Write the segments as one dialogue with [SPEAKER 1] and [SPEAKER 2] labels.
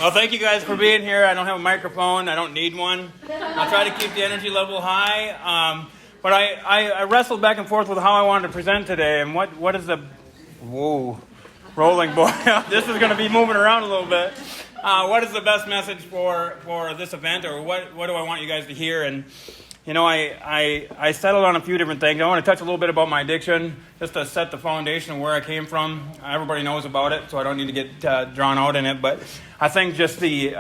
[SPEAKER 1] Well, thank you guys for being here. I don't have a microphone. I don't need one. I'll try to keep the energy level high. But I wrestled back and forth with how I wanted to present today. And what is the... Whoa. Rolling boy. This is going to be moving around a little bit. What is the best message for this event? Or what do I want you guys to hear? And, you know, I settled on a few different things. I want to touch a little bit about my addiction, just to set the foundation of where I came from. Everybody knows about it, so I don't need to get drawn out in it. But I think just the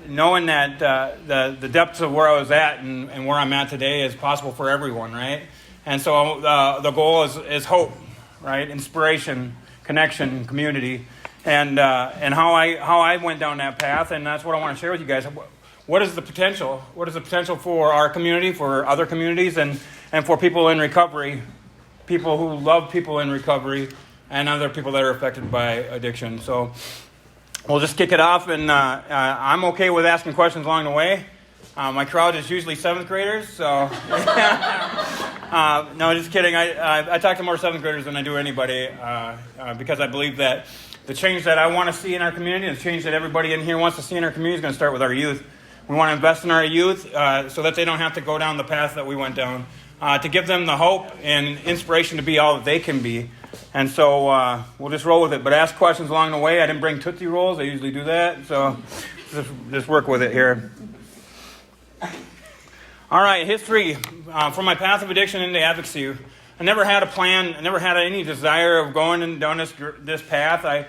[SPEAKER 1] knowing that the depths of where I was at and where I'm at today is possible for everyone, right? And so the goal is hope, right? Inspiration, connection, community, and how I went down that path, and that's what I want to share with you guys. What is the potential? What is the potential for our community, for other communities, and for people in recovery, people who love people in recovery, and other people that are affected by addiction? So we'll just kick it off, and I'm okay with asking questions along the way. My crowd is usually 7th graders, so no, just kidding. I talk to more 7th graders than I do anybody because I believe that the change that I want to see in our community, and the change that everybody in here wants to see in our community, is going to start with our youth. We want to invest in our youth so that they don't have to go down the path that we went down, to give them the hope and inspiration to be all that they can be. And so we'll just roll with it. But ask questions along the way. I didn't bring Tootsie Rolls. I usually do that. So just work with it here. All right, history. From my path of addiction into advocacy. I never had a plan. I never had any desire of going down this path.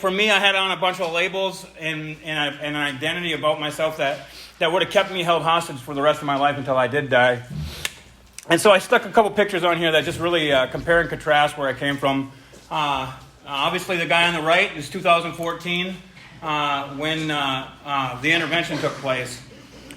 [SPEAKER 1] For me, I had on a bunch of labels and an identity about myself that would have kept me held hostage for the rest of my life until I did die. And so I stuck a couple pictures on here that just really compare and contrast where I came from. Obviously, the guy on the right is 2014 when the intervention took place.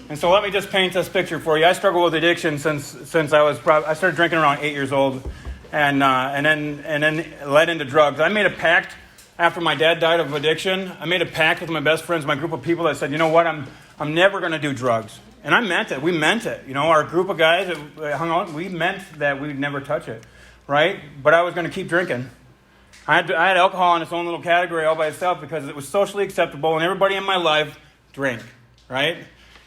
[SPEAKER 1] And so let me just paint this picture for you. I struggled with addiction since I started drinking around 8 years old, and then led into drugs. I made a pact after my dad died of addiction. I made a pact with my best friends, my group of people, that said, you know what, I'm never going to do drugs. And I meant it. We meant it. You know, our group of guys that hung out, we meant that we'd never touch it, right? But I was going to keep drinking. I had alcohol in its own little category all by itself because it was socially acceptable, and everybody in my life drank, right?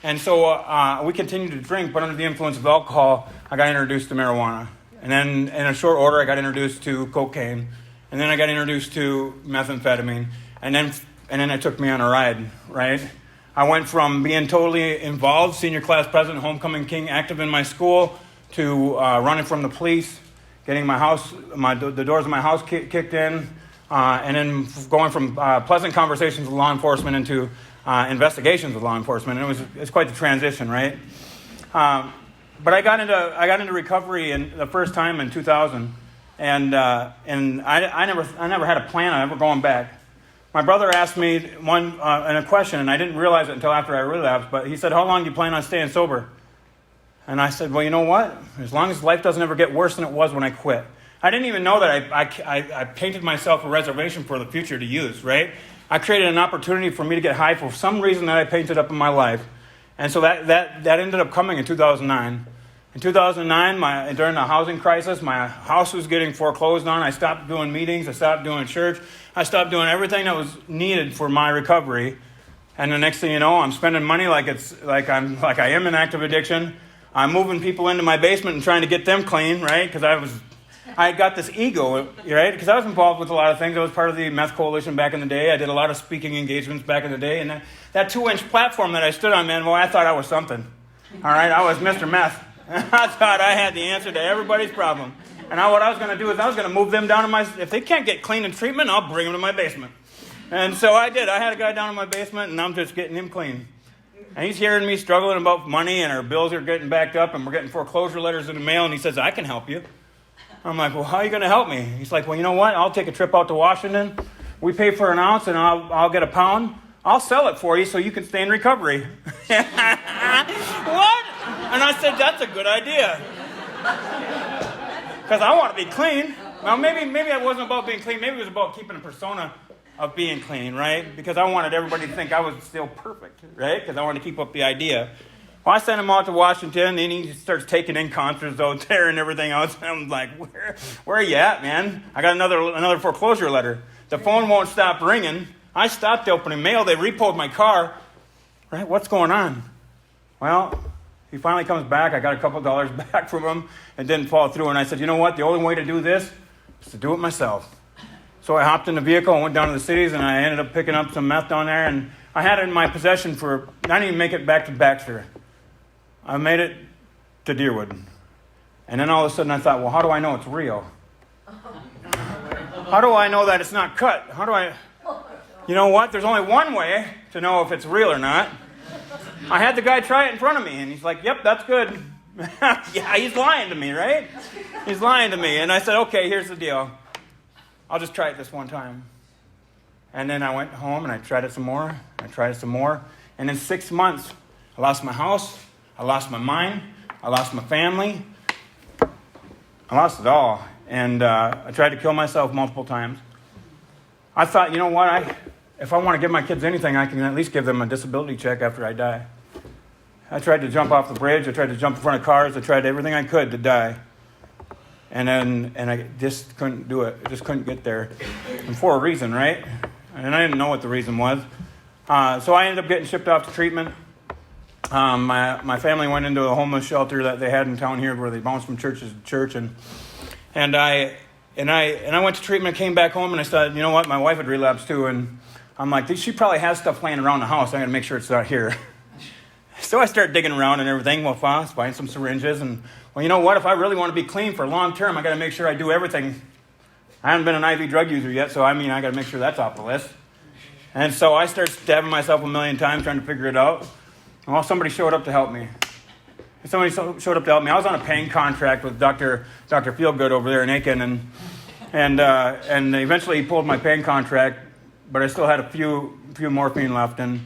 [SPEAKER 1] And so we continued to drink, but under the influence of alcohol, I got introduced to marijuana. And then in a short order, I got introduced to cocaine. And then I got introduced to methamphetamine. And then it took me on a ride, right? I went from being totally involved, senior class president, homecoming king, active in my school, to running from the police, getting the doors of my house kicked in, and then going from pleasant conversations with law enforcement into investigations with law enforcement, and it's quite the transition, right? But I got into recovery the first time in 2000, and I never had a plan on ever going back. My brother asked me a question, and I didn't realize it until after I relapsed. But he said, "How long do you plan on staying sober?" And I said, "Well, you know what? As long as life doesn't ever get worse than it was when I quit." I didn't even know that I painted myself a reservation for the future to use, right? I created an opportunity for me to get high for some reason that I painted up in my life. And so that ended up coming in 2009. In 2009, during the housing crisis, my house was getting foreclosed on. I stopped doing meetings. I stopped doing church. I stopped doing everything that was needed for my recovery. And the next thing you know, I'm spending money like I am in active addiction. I'm moving people into my basement and trying to get them clean, right? Because I got this ego, right? Because I was involved with a lot of things. I was part of the Meth Coalition back in the day. I did a lot of speaking engagements back in the day. And that 2-inch platform that I stood on, man, well, I thought I was something. All right? I was Mr. Meth. I thought I had the answer to everybody's problem. And what I was going to do is I was going to move them down to if they can't get clean and treatment, I'll bring them to my basement. And so I did. I had a guy down in my basement, and I'm just getting him clean. And he's hearing me struggling about money, and our bills are getting backed up, and we're getting foreclosure letters in the mail, and he says, "I can help you." I'm like, "Well, how are you going to help me?" He's like, "Well, you know what? I'll take a trip out to Washington. We pay for an ounce, and I'll get a pound. I'll sell it for you so you can stay in recovery." What? And I said, "That's a good idea." Because I want to be clean. Well, maybe it wasn't about being clean. Maybe it was about keeping a persona of being clean, right? Because I wanted everybody to think I was still perfect, right? Because I wanted to keep up the idea. Well, I sent him out to Washington, and he starts taking in concerts out there and everything else. And I'm like, where are you at, man? I got another foreclosure letter. The phone won't stop ringing. I stopped opening mail. They repoed my car. Right? What's going on? Well, he finally comes back. I got a couple dollars back from him. It didn't fall through. And I said, you know what? The only way to do this is to do it myself. So I hopped in the vehicle and went down to the cities, and I ended up picking up some meth down there. And I had it in my possession for, I didn't even make it back to Baxter. I made it to Deerwood. And then all of a sudden I thought, well, how do I know it's real? How do I know that it's not cut? You know what? There's only one way to know if it's real or not. I had the guy try it in front of me, and he's like, yep, that's good. Yeah, he's lying to me, right? He's lying to me. And I said, okay, here's the deal. I'll just try it this one time. And then I went home, and I tried it some more. And in 6 months, I lost my house. I lost my mind. I lost my family. I lost it all. And I tried to kill myself multiple times. I thought, you know what? If I want to give my kids anything, I can at least give them a disability check after I die. I tried to jump off the bridge. I tried to jump in front of cars. I tried everything I could to die. And I just couldn't do it. I just couldn't get there. And for a reason, right? And I didn't know what the reason was. So I ended up getting shipped off to treatment. My family went into a homeless shelter that they had in town here where they bounced from church to church. And I went to treatment, came back home, and I said, you know what? My wife had relapsed too. And I'm like, she probably has stuff laying around the house. I got to make sure it's not here. So I started digging around and everything. Well, find some syringes. And, well, you know what? If I really want to be clean for long term, I got to make sure I do everything. I haven't been an IV drug user yet, so I got to make sure that's off the list. And so I started stabbing myself a million times trying to figure it out. Well, somebody showed up to help me. I was on a paying contract with Dr. Feelgood over there in Aiken, and eventually he pulled my paying contract, but I still had a few morphine left, and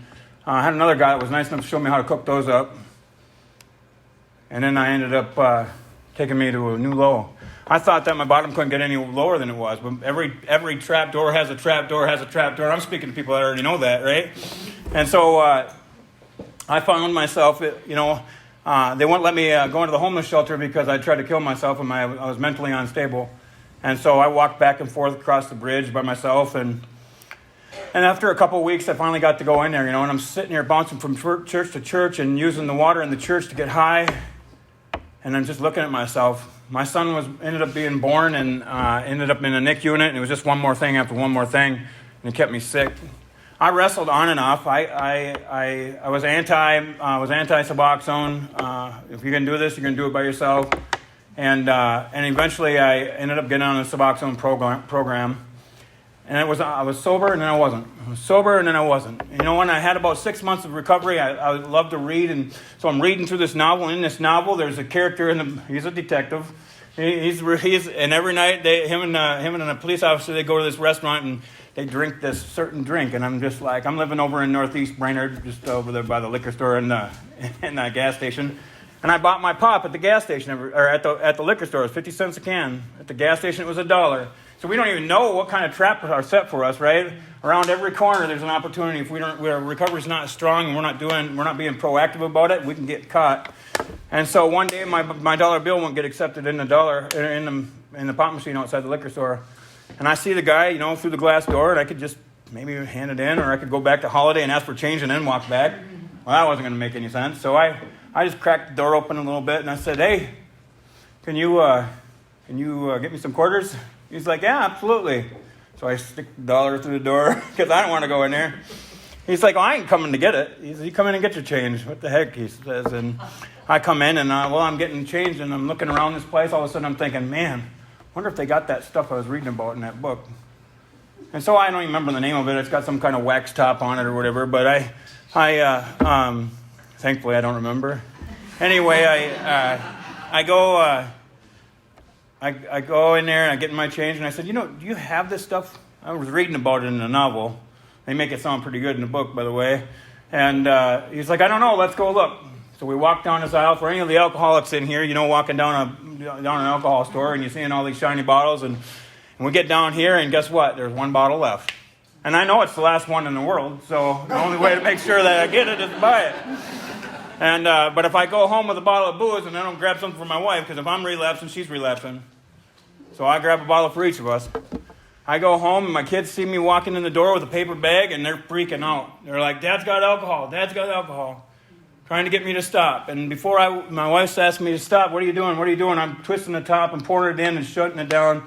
[SPEAKER 1] I had another guy that was nice enough to show me how to cook those up. And then I ended up taking me to a new low. I thought that my bottom couldn't get any lower than it was, but every trap door has a trap door has a trap door. I'm speaking to people that already know that, right? And so I found myself, they wouldn't let me go into the homeless shelter because I tried to kill myself and I was mentally unstable. And so I walked back and forth across the bridge by myself, and after a couple of weeks, I finally got to go in there, and I'm sitting here bouncing from church to church and using the water in the church to get high, and I'm just looking at myself. My son ended up being born and ended up in a NIC unit, and it was just one more thing after one more thing, and it kept me sick. I wrestled on and off. I was anti-Suboxone. If you're going to do this, you're going to do it by yourself. And eventually I ended up getting on a Suboxone program. And I was sober, and then I wasn't. I was sober, and then I wasn't. When I had about 6 months of recovery, I loved to read, and so I'm reading through this novel. And in this novel, there's a character he's a detective. And every night, him and a police officer, they go to this restaurant and they drink this certain drink. And I'm just like, I'm living over in Northeast Brainerd, just over there by the liquor store and the gas station. And I bought my pop at the gas station, or at the liquor store. It was 50 cents a can. At the gas station, it was $1. So we don't even know what kind of traps are set for us, right? Around every corner, there's an opportunity. If our recovery's not strong and we're not being proactive about it, we can get caught. And so one day, my dollar bill won't get accepted in the pop machine outside the liquor store. And I see the guy, through the glass door, and I could just maybe hand it in, or I could go back to Holiday and ask for change and then walk back. Well, that wasn't going to make any sense. So I just cracked the door open a little bit, and I said, "Hey, can you get me some quarters?" He's like, "Yeah, absolutely." So I stick the $1 through the door because I don't want to go in there. He's like, "Oh, I ain't coming to get it." He said, "You come in and get your change." What the heck, he says. And I come in, and I'm getting changed, and I'm looking around this place. All of a sudden, I'm thinking, man, I wonder if they got that stuff I was reading about in that book. And so I don't even remember the name of it. It's got some kind of wax top on it or whatever. But I thankfully, I don't remember. Anyway, I go in there and I get my change, and I said, "Do you have this stuff?" I was reading about it in the novel. They make it sound pretty good in the book, by the way. And he's like, "I don't know. Let's go look." So we walk down this aisle. For any of the alcoholics in here, walking down an alcohol store and you're seeing all these shiny bottles, and we get down here, and guess what? There's one bottle left. And I know it's the last one in the world, so the only way to make sure that I get it is to buy it. And but if I go home with a bottle of booze and I don't grab something for my wife, because if I'm relapsing, she's relapsing. So I grab a bottle for each of us. I go home and my kids see me walking in the door with a paper bag and they're freaking out. They're like, Dad's got alcohol, Dad's got alcohol. Trying to get me to stop. And before my wife's asking me to stop, what are you doing? What are you doing? I'm twisting the top and pouring it in and shutting it down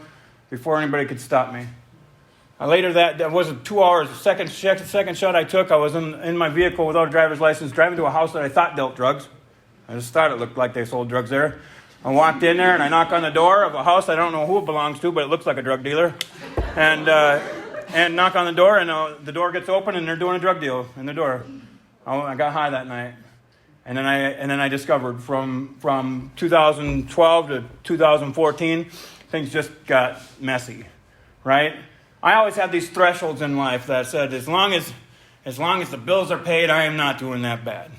[SPEAKER 1] before anybody could stop me. Later that wasn't 2 hours. The second shot I took, I was in my vehicle without a driver's license, driving to a house that I thought dealt drugs. I just thought it looked like they sold drugs there. I walked in there and I knock on the door of a house. I don't know who it belongs to, but it looks like a drug dealer. And knock on the door, and the door gets open, and they're doing a drug deal in the door. I got high that night, and then I discovered from 2012 to 2014, things just got messy, right? I always had these thresholds in life that said, as long as the bills are paid, I am not doing that bad.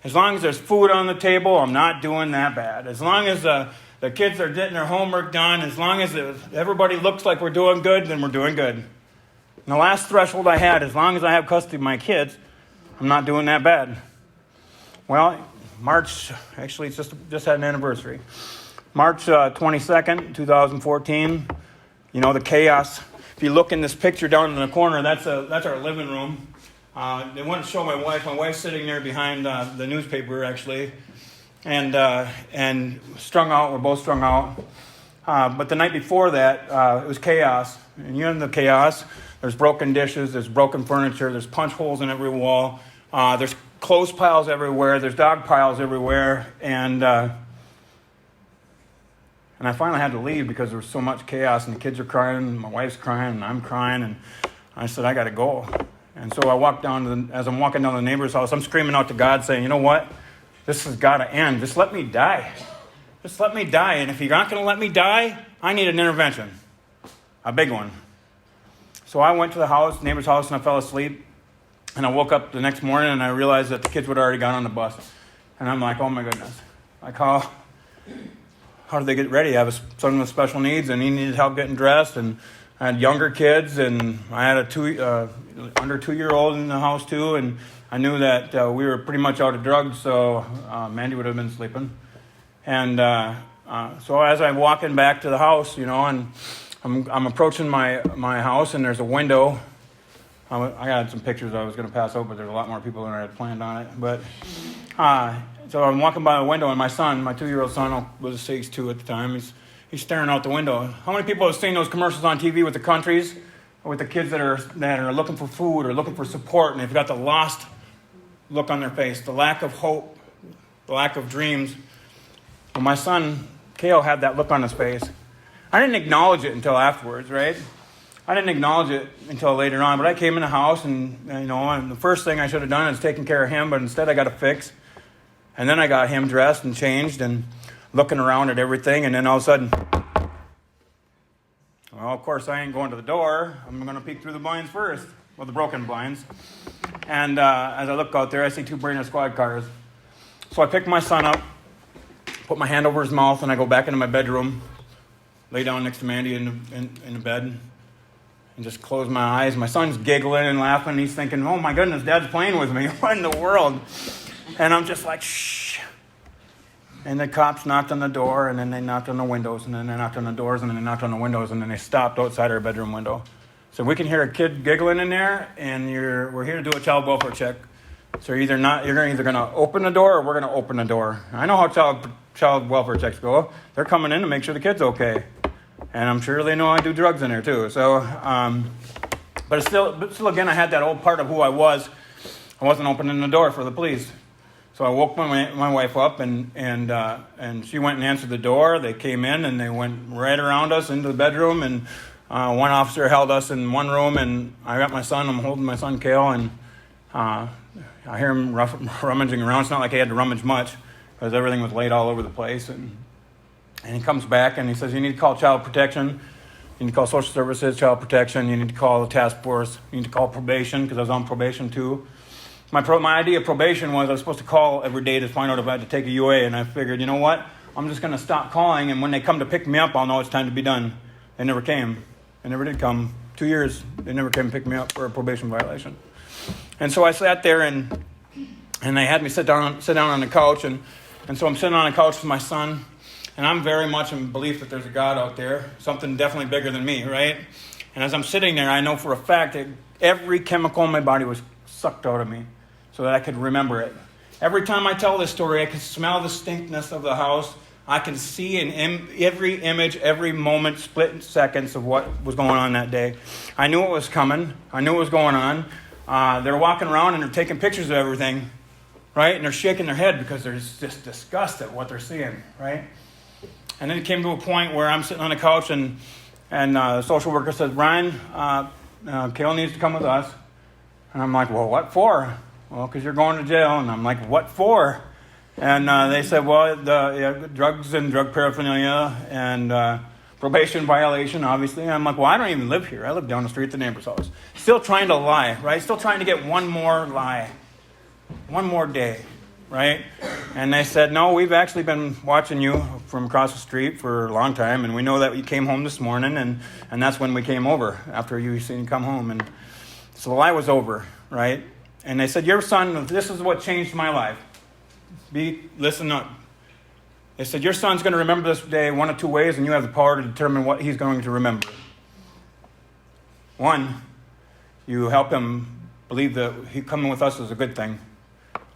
[SPEAKER 1] As long as there's food on the table, I'm not doing that bad. As long as the kids are getting their homework done, as long as everybody looks like we're doing good, then we're doing good. And the last threshold I had, as long as I have custody of my kids, I'm not doing that bad. Well, March, actually it's just had an anniversary. March 22nd, 2014, the chaos. If you look in this picture down in the corner, that's our living room. They want to show my wife. My wife's sitting there behind the newspaper, actually, and strung out. We're both strung out. But the night before that, it was chaos. And in the chaos, there's broken dishes, there's broken furniture, there's punch holes in every wall, there's clothes piles everywhere, there's dog piles everywhere, and I finally had to leave because there was so much chaos, and the kids are crying, my wife's crying, and I'm crying, and I said, I got to go. And so I walked down as I'm walking down the neighbor's house, I'm screaming out to God saying, you know what? This has got to end. Just let me die. Just let me die. And if you're not going to let me die, I need an intervention. A big one. So I went to the neighbor's house, and I fell asleep. And I woke up the next morning, and I realized that the kids had already gone on the bus. And I'm like, oh my goodness. Like, how did they get ready? I have a son with special needs, and he needed help getting dressed. And I had younger kids, and I had a under 2-year-old in the house too. And I knew that we were pretty much out of drugs, so Mandy would have been sleeping. And so as I'm walking back to the house, and I'm approaching my house, and there's a window. I got some pictures I was going to pass over, but there's a lot more people than I had planned on it. But so I'm walking by the window, and my son, my 2-year-old son, was 6'2" at the time. He's staring out the window. How many people have seen those commercials on TV with the countries, or with the kids that are looking for food or looking for support, and they've got the lost look on their face, the lack of hope, the lack of dreams? Well, my son, Kale, had that look on his face. I didn't acknowledge it until afterwards, right? I didn't acknowledge it until later on, but I came in the house, and the first thing I should have done is taken care of him, but instead I got a fix. And then I got him dressed and changed and looking around at everything, and then all of a sudden, well, of course, I ain't going to the door. I'm going to peek through the blinds first, well, the broken blinds. And as I look out there, I see 2 Brainerd squad cars. So I pick my son up, put my hand over his mouth, and I go back into my bedroom, lay down next to Mandy in the bed, and just close my eyes. My son's giggling and laughing. He's thinking, oh my goodness, Dad's playing with me. What in the world? And I'm just like, shh. And the cops knocked on the door, and then they knocked on the windows, and then they knocked on the doors, and then they knocked on the windows, and then they stopped outside our bedroom window. So we can hear a kid giggling in there, and we're here to do a child welfare check. So you're either going to open the door, or we're going to open the door. I know how child welfare checks go. They're coming in to make sure the kid's okay. And I'm sure they know I do drugs in there too. So, but still, again, I had that old part of who I was. I wasn't opening the door for the police. So I woke my wife up, and she went and answered the door. They came in, and they went right around us into the bedroom, and one officer held us in one room, and I got my son. I'm holding my son, Kale, and I hear him rummaging around. It's not like he had to rummage much, because everything was laid all over the place. And he comes back, and he says, you need to call child protection. You need to call social services, child protection. You need to call the task force. You need to call probation, because I was on probation too. My idea of probation was I was supposed to call every day to find out if I had to take a UA, and I figured, you know what? I'm just going to stop calling, and when they come to pick me up, I'll know it's time to be done. They never came. They never did come. 2 years, they never came to pick me up for a probation violation. And so I sat there, and they had me sit down on the couch, and so I'm sitting on the couch with my son, and I'm very much in belief that there's a God out there, something definitely bigger than me, right? And as I'm sitting there, I know for a fact that every chemical in my body was sucked out of me so that I could remember it. Every time I tell this story, I can smell the stinkness of the house. I can see in every image, every moment, split seconds of what was going on that day. I knew it was coming. I knew what was going on. They're walking around and they're taking pictures of everything, right? And they're shaking their head because they're just disgusted at what they're seeing, right? And then it came to a point where I'm sitting on the couch and the social worker says, Brian, Kale needs to come with us. And I'm like, well, what for? Well, because you're going to jail. And I'm like, what for? And they said, well, drugs and drug paraphernalia and probation violation, obviously. And I'm like, well, I don't even live here. I live down the street at the neighbor's house. Still trying to lie, right? Still trying to get one more lie. One more day, right? And they said, no, we've actually been watching you from across the street for a long time, and we know that you came home this morning, and that's when we came over, after you seen you come home. And so the lie was over, right? And they said, your son, this is what changed my life. Listen up. They said, your son's going to remember this day one of two ways, and you have the power to determine what he's going to remember. One, you help him believe that he coming with us is a good thing.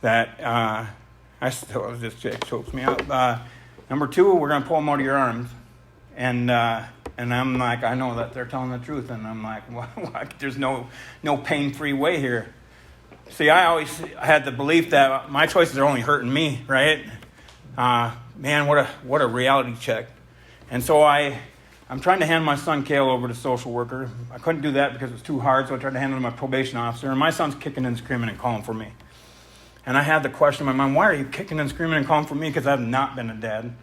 [SPEAKER 1] That this chokes me up. Number two, we're going to pull him out of your arms. And I'm like, I know that they're telling the truth. And I'm like, what? There's no pain-free way here. See, I always had the belief that my choices are only hurting me, right? Man, what a reality check. And so I'm trying to hand my son Kale over to social worker. I couldn't do that because it was too hard, so I tried to hand him to my probation officer. And my son's kicking and screaming and calling for me. And I had the question in my mind, why are you kicking and screaming and calling for me? Because I've not been a dad.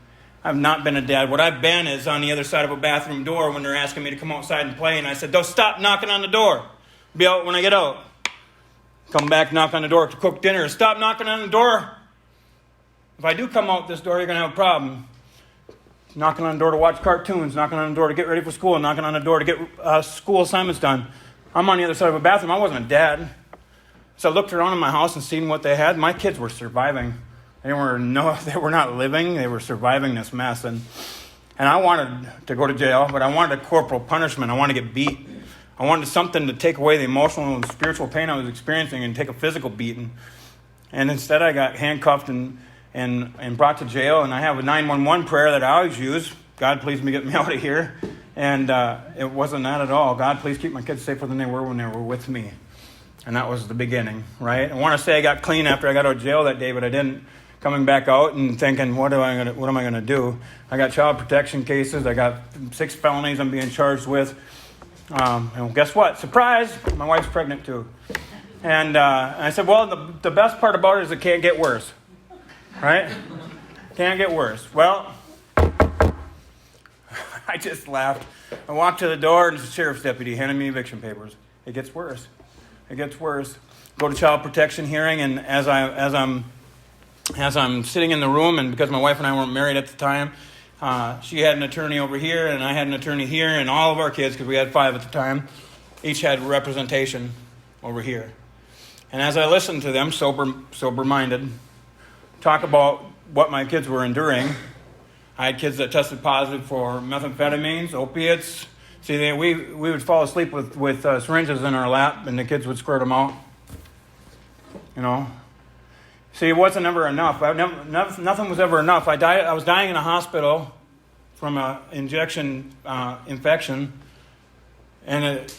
[SPEAKER 1] I've not been a dad. What I've been is on the other side of a bathroom door when they're asking me to come outside and play. And I said, don't stop knocking on the door. Be out when I get out. Come back, knock on the door to cook dinner. Stop knocking on the door. If I do come out this door, you're going to have a problem. Knocking on the door to watch cartoons, knocking on the door to get ready for school, knocking on the door to get school assignments done. I'm on the other side of a bathroom. I wasn't a dad. So I looked around in my house and seen what they had. My kids were surviving. They were not living. They were surviving this mess. And I wanted to go to jail, but I wanted a corporal punishment. I wanted to get beat. I wanted something to take away the emotional and spiritual pain I was experiencing and take a physical beating. And instead I got handcuffed and brought to jail. And I have a 911 prayer that I always use. God, please get me out of here. And it wasn't that at all. God, please keep my kids safer than they were when they were with me. And that was the beginning, right? I want to say I got clean after I got out of jail that day, but I didn't. Coming back out and thinking, what am I going to do? I got child protection cases. I got 6 felonies I'm being charged with. And guess what? Surprise! My wife's pregnant too. And I said, well, the best part about it is it can't get worse, right? Can't get worse. Well, I just laughed. I walked to the door and the sheriff's deputy handed me eviction papers. It gets worse. It gets worse. Go to child protection hearing, and as I'm sitting in the room, and because my wife and I weren't married at the time, she had an attorney over here, and I had an attorney here, and all of our kids, because we had 5 at the time, each had representation over here. And as I listened to them, sober-minded, talk about what my kids were enduring, I had kids that tested positive for methamphetamines, opiates. See, we would fall asleep with syringes in our lap, and the kids would squirt them out. You know. See, it wasn't ever enough. Nothing was ever enough. I was dying in a hospital from an injection infection, and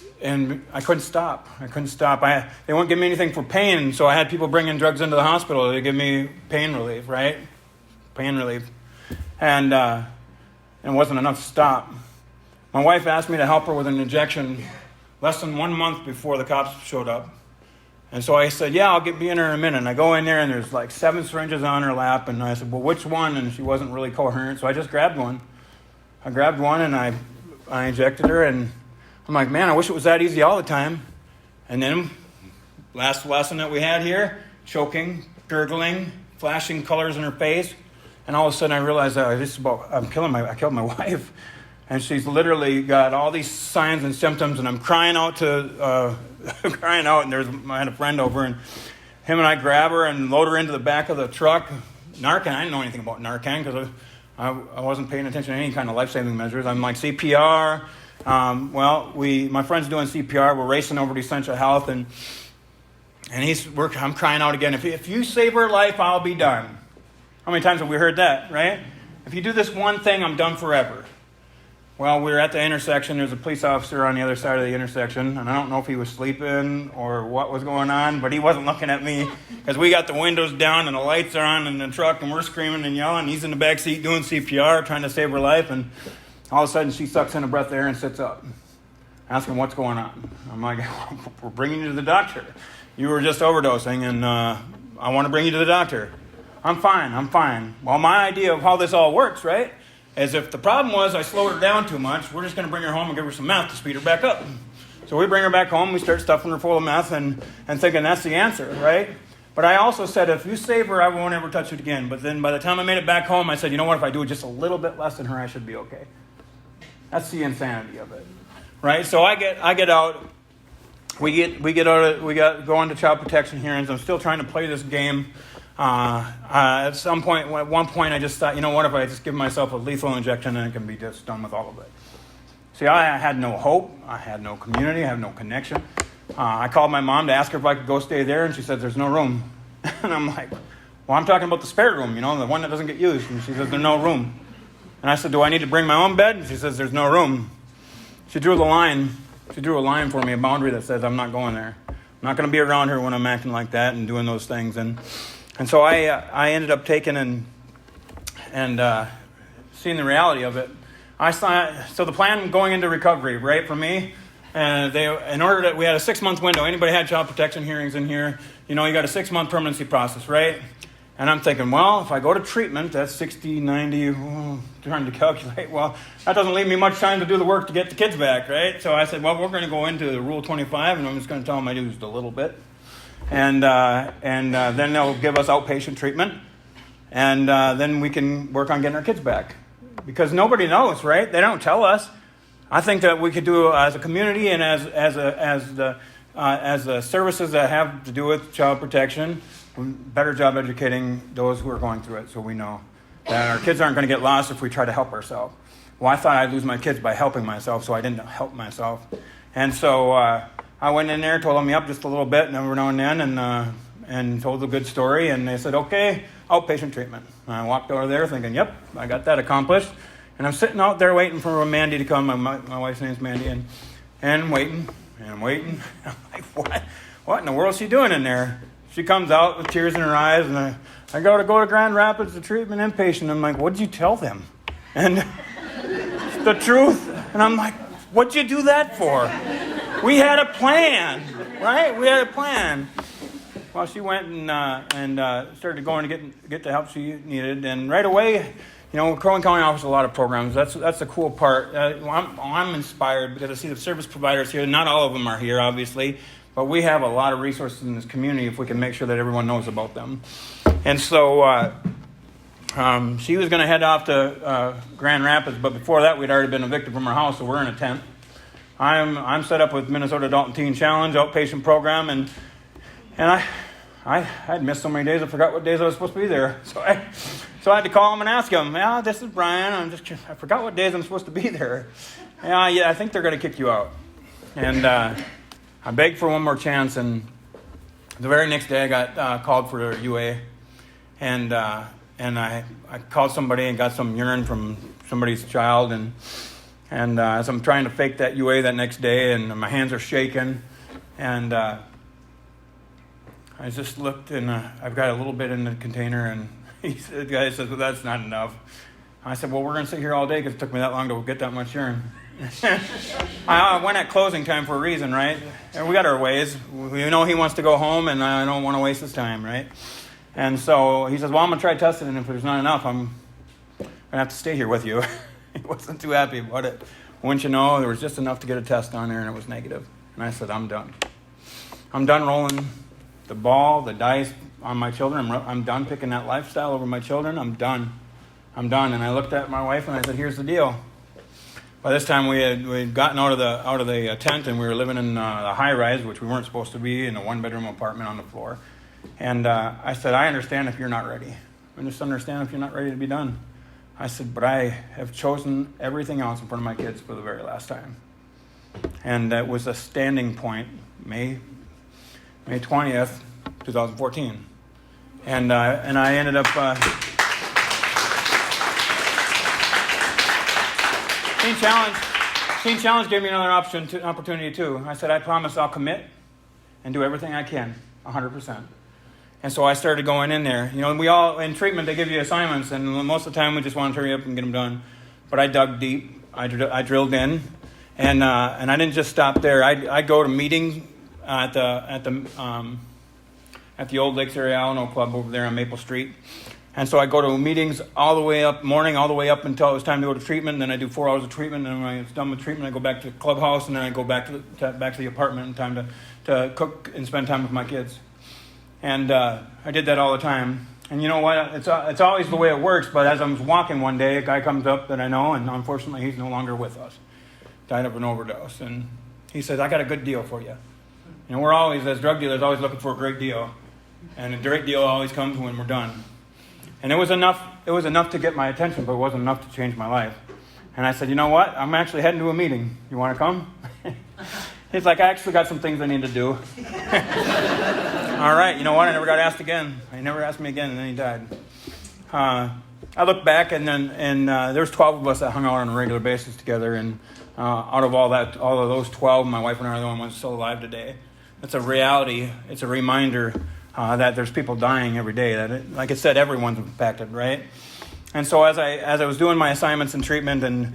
[SPEAKER 1] I couldn't stop. They wouldn't give me anything for pain, so I had people bringing drugs into the hospital to give me pain relief, right? Pain relief. And it wasn't enough to stop. My wife asked me to help her with an injection less than 1 month before the cops showed up. And so I said, yeah, I'll be in there in a minute. And I go in there, and there's like 7 syringes on her lap. And I said, well, which one? And she wasn't really coherent, so I just grabbed one. I grabbed one, and I injected her. And I'm like, man, I wish it was that easy all the time. And then last lesson that we had here, choking, gurgling, flashing colors in her face. And all of a sudden I realized that I killed my wife. And she's literally got all these signs and symptoms, and I'm crying out, and I had a friend over, and him and I grab her and load her into the back of the truck. Narcan, I didn't know anything about Narcan because I wasn't paying attention to any kind of life-saving measures. I'm like CPR, My friend's doing CPR. We're racing over to Essential Health, and I'm crying out again. If you save her life, I'll be done. How many times have we heard that, right? If you do this one thing, I'm done forever. Well, we were at the intersection. There's a police officer on the other side of the intersection, and I don't know if he was sleeping or what was going on, but he wasn't looking at me because we got the windows down and the lights are on in the truck, and we're screaming and yelling. He's in the back seat doing CPR, trying to save her life, and all of a sudden she sucks in a breath of air and sits up. Asking what's going on. I'm like, we're bringing you to the doctor. You were just overdosing, and I want to bring you to the doctor. I'm fine. Well, my idea of how this all works, right, is if the problem was I slowed her down too much, we're just going to bring her home and give her some meth to speed her back up. So we bring her back home, we start stuffing her full of meth and thinking that's the answer, right? But I also said, if you save her, I won't ever touch it again. But then by the time I made it back home, I said, you know what, if I do just a little bit less than her, I should be okay. That's the insanity of it, right? So I get out. We go into child protection hearings. I'm still trying to play this game. At one point, I just thought, you know what, if I just give myself a lethal injection, then it can be just done with all of it. See, I had no hope. I had no community. I had no connection. I called my mom to ask her if I could go stay there, and she said, there's no room. And I'm like, well, I'm talking about the spare room, the one that doesn't get used. And she says, there's no room. And I said, do I need to bring my own bed? And she says, there's no room. She drew the line. She drew a line for me, a boundary that says I'm not going there. I'm not going to be around her when I'm acting like that and doing those things. And so I ended up taking and seeing the reality of it. So the plan going into recovery, right, for me, we had a 6-month window. Anybody had child protection hearings in here? You got a 6-month permanency process, right? And I'm thinking, well, if I go to treatment, that's 60, 90, trying to calculate. Well, that doesn't leave me much time to do the work to get the kids back, right? So I said, well, we're going to go into Rule 25, and I'm just going to tell them I used a little bit. And then they'll give us outpatient treatment, and then we can work on getting our kids back. Because nobody knows, right? They don't tell us. I think that we could do as a community and as the services that have to do with child protection, better job educating those who are going through it, so we know that our kids aren't going to get lost if we try to help ourselves. Well, I thought I'd lose my kids by helping myself, so I didn't help myself. And so I went in there, told them up just a little bit, and every now and then, and told a good story, and they said, okay, outpatient treatment. And I walked over there thinking, yep, I got that accomplished. And I'm sitting out there waiting for Mandy to come. My wife's name's Mandy, and waiting. I'm like, what in the world is she doing in there? She comes out with tears in her eyes, and I go to Grand Rapids to treatment inpatient. I'm like, what'd you tell them? And the truth. And I'm like, what'd you do that for? We had a plan, right? We had a plan. Well, she went and started going to get the help she needed, and right away, Crow Wing County offers a lot of programs. That's the cool part. I'm inspired because I see the service providers here. Not all of them are here, obviously, but we have a lot of resources in this community if we can make sure that everyone knows about them. And so she was going to head off to Grand Rapids, but before that, we'd already been evicted from our house, so we're in a tent. I'm set up with Minnesota Adult and Teen Challenge outpatient program, and I'd missed so many days, I forgot what days I was supposed to be there. So I had to call him and ask him, this is Brian, I forgot what days I'm supposed to be there. Yeah, I think they're going to kick you out. And I begged for one more chance, and the very next day I got called for a UA, and I called somebody and got some urine from somebody's child, and as I'm trying to fake that UA that next day, and my hands are shaking, and I just looked, and I've got a little bit in the container, and the guy says, well, that's not enough. I said, well, we're going to sit here all day because it took me that long to get that much urine. I went at closing time for a reason, right? And we got our ways. We know he wants to go home, and I don't want to waste his time, right? And so he says, well, I'm going to try testing, and if there's not enough, I'm going to have to stay here with you. He wasn't too happy about it. Wouldn't you know, there was just enough to get a test on there, and it was negative. And I said, I'm done. I'm done rolling the ball, the dice on my children. I'm done picking that lifestyle over my children. I'm done. And I looked at my wife, and I said, here's the deal. By this time, we had gotten out of the tent, and we were living in the high rise, which we weren't supposed to be, in a 1-bedroom apartment on the floor. And I said, I understand if you're not ready. I just understand if you're not ready to be done. I said, but I have chosen everything else in front of my kids for the very last time. And that was a standing point, May 20th, 2014. And I ended up... Teen Challenge gave me another opportunity too. I said, I promise I'll commit and do everything I can, 100%. And so I started going in there. You know, we all, in treatment, they give you assignments, and most of the time we just want to hurry up and get them done. But I dug deep. I drilled in, and I didn't just stop there. I'd go to meetings at the old Lakes Area Alano Club over there on Maple Street. And so I go to meetings all the way up, morning, all the way up until it was time to go to treatment. And then I do 4 hours of treatment. And when I was done with treatment, I go back to the clubhouse, and then I go back to the apartment in time to cook and spend time with my kids. And I did that all the time. And you know what? It's always the way it works. But as I was walking one day, a guy comes up that I know, and unfortunately he's no longer with us. Died of an overdose. And he says, I got a good deal for you. You know, we're always, as drug dealers, always looking for a great deal. And a great deal always comes when we're done. And it was enough to get my attention, but it wasn't enough to change my life. And I said, you know what? I'm actually heading to a meeting. You want to come? He's like, I actually got some things I need to do. All right, you know what? I never got asked again. He never asked me again, and then he died. I look back, and there was 12 of us that hung out on a regular basis together. And out of all of those 12, my wife and I are the only ones still alive today. It's a reality. It's a reminder that there's people dying every day. Like I said, everyone's impacted, right? And so as I was doing my assignments and treatment, and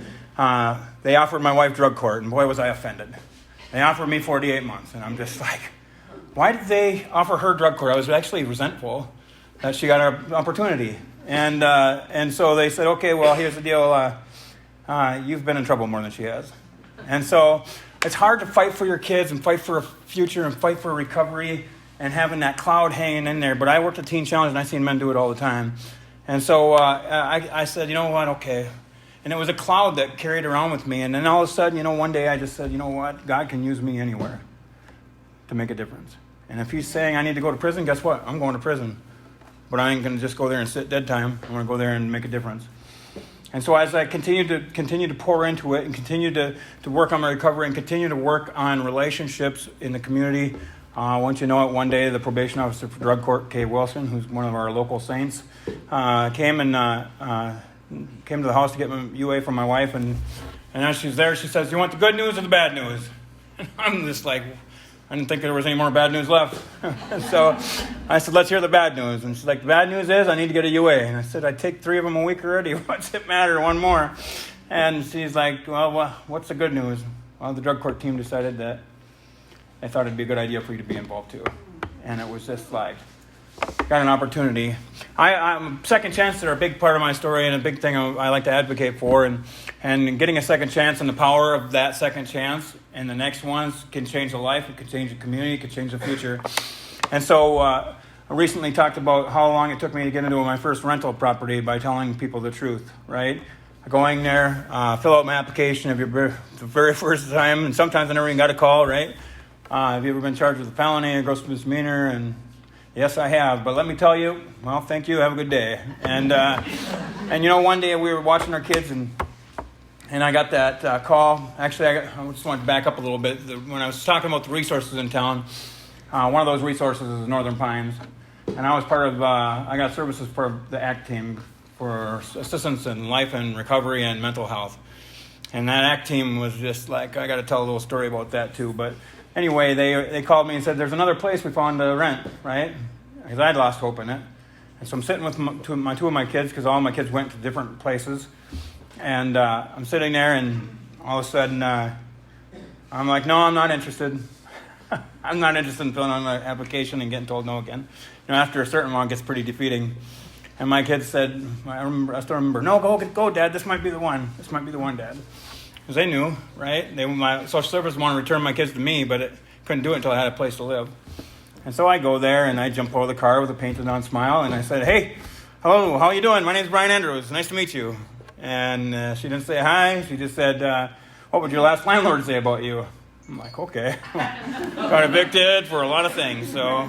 [SPEAKER 1] they offered my wife drug court, and boy was I offended. They offered me 48 months, and I'm just like, why did they offer her drug court? I was actually resentful that she got an opportunity. And so they said, okay, well, here's the deal. You've been in trouble more than she has. And so it's hard to fight for your kids and fight for a future and fight for recovery and having that cloud hanging in there. But I worked at Teen Challenge, and I've seen men do it all the time. And so I said, you know what, okay. And it was a cloud that carried around with me. And then all of a sudden, one day I just said, you know what, God can use me anywhere to make a difference. And if he's saying I need to go to prison, guess what? I'm going to prison. But I ain't going to just go there and sit dead time. I'm going to go there and make a difference. And so as I continued to pour into it and continue to work on my recovery and continue to work on relationships in the community, once you know it, one day the probation officer for drug court, Kay Wilson, who's one of our local saints, came to the house to get my UA from my wife. And as she's there, she says, "Do you want the good news or the bad news?" And I'm just like, I didn't think there was any more bad news left. So I said, let's hear the bad news. And she's like, the bad news is I need to get a UA. And I said, I take 3 of them a week already. What's it matter? One more. And she's like, well, what's the good news? Well, the drug court team decided that they thought it'd be a good idea for you to be involved too. And it was just like, got an opportunity. Second chances are a big part of my story and a big thing I like to advocate for. And getting a second chance and the power of that second chance and the next ones can change a life, it can change a community, it can change the future. And so I recently talked about how long it took me to get into my first rental property by telling people the truth, right? Going there, fill out my application if you're the very first time, and sometimes I never even got a call, right? Have you ever been charged with a felony or gross misdemeanor? And yes, I have. But let me tell you, well, thank you. Have a good day. And one day we were watching our kids, and I got that call. Actually, I just wanted to back up a little bit. When I was talking about the resources in town, one of those resources is Northern Pines. And I was I got services for the ACT team for assistance in life and recovery and mental health. And that ACT team was just like, I got to tell a little story about that too. But anyway, they called me and said, there's another place we found to rent, right? Because I'd lost hope in it. And so I'm sitting with two of my kids, because all my kids went to different places. And I'm sitting there, and all of a sudden, I'm like, no, I'm not interested. I'm not interested in filling out my application and getting told no again. After a certain amount, it gets pretty defeating. And my kids said, I still remember, no, go, Dad. This might be the one. This might be the one, Dad. Because they knew, right? My social service wanted to return my kids to me, but it couldn't do it until I had a place to live. And so I go there, and I jump out of the car with a painted-on smile, and I said, hey, hello, how you doing? My name's Brian Andrews. Nice to meet you. And she didn't say hi. She just said, what would your last landlord say about you? I'm like, okay. Got evicted for a lot of things. So,